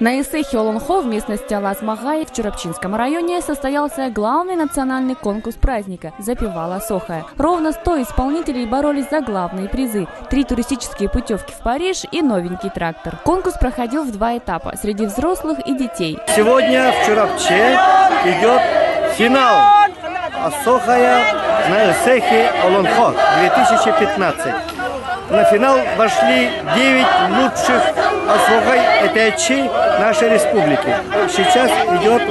На Исехе Олонхо в местности Алаз-Магай в Чурапчинском районе состоялся главный национальный конкурс праздника «Запевала Сохая». Ровно 100 исполнителей боролись за главные призы – 3 туристические путевки в Париж и новенький трактор. Конкурс проходил в 2 этапа – среди взрослых и детей. Сегодня в Чурапче идет финал «Сохая» на Исехе Олонхо 2015. На финал вошли 9 лучших Сохай нашей республики. Сейчас идет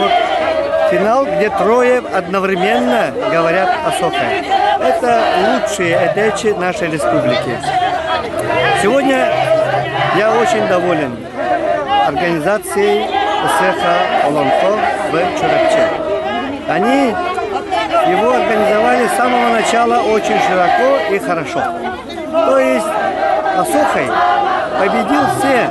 финал, где 3 одновременно говорят о Сохае. Это лучшие этечи нашей республики. Сегодня я очень доволен организацией Исеха Олонхо в Чурапче. Они его организовали с самого начала очень широко и хорошо. То есть Сохай победил все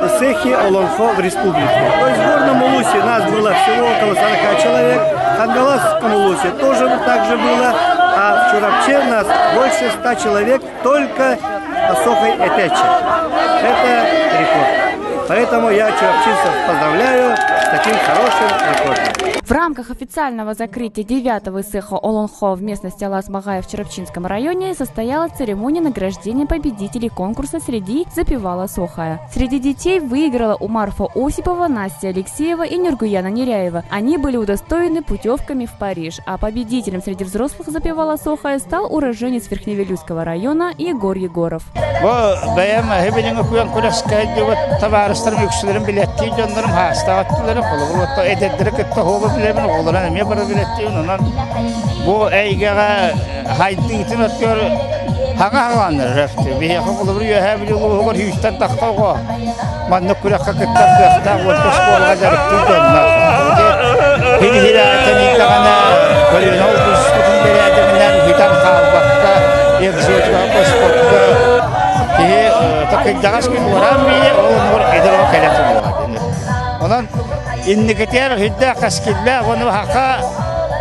Исехи Олонхо в республике. То есть в Горном Улусе нас было всего около 40 человек, в Хангаласском Улусе тоже так же было, а в Чурапче нас больше 100 человек только Сохай Этечи. Это рекорд. Поэтому я чурапчинцев поздравляю с таким хорошим рекордом. В рамках официального закрытия 9-го Исеха Олонхо в местности Алаз-Магай в Чурапчинском районе состоялась церемония награждения победителей конкурса среди «Запевала Сохая». Среди детей выиграла Умарфа Осипова, Настя Алексеева и Нюргуяна Неряева. Они были удостоены путевками в Париж, а победителем среди взрослых «Запевала Сохая» стал уроженец Верхневилюйского района Егор Егоров. Bu eygara haydıytın ötür haga rafti bir yakılıyor her bir yolu var hüstet takko manno kula kakta da orta skola gariptiydi hidayetini kana böyle ne oldu sıkıntı belediyeler hitam kalbakta egzotika pasportta ki takıdaş ki varan bir olur idrak edelim ondan indikatör hidda kaskilla onu haqa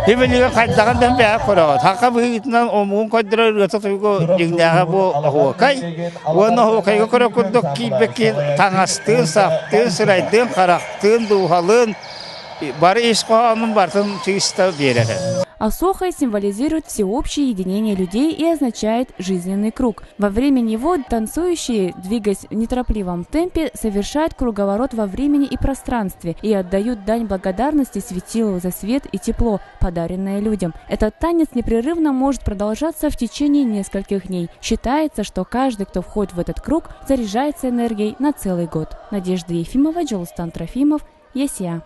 Hibeliga kaddagan be akoro hakka bihitnan omun kadra ratato jingnaga bo hokai wono hokai ko kudokki beki tangastin saptin siraydin qaraqtin duhalın bari isqanın bartın чисто берега. А Сохай символизирует всеобщее единение людей и означает жизненный круг. Во время него танцующие, двигаясь в неторопливом темпе, совершают круговорот во времени и пространстве и отдают дань благодарности светилу за свет и тепло, подаренное людям. Этот танец непрерывно может продолжаться в течение нескольких дней. Считается, что каждый, кто входит в этот круг, заряжается энергией на целый год. Надежда Ефимова, Джолстан Трофимов, ЕСЯ.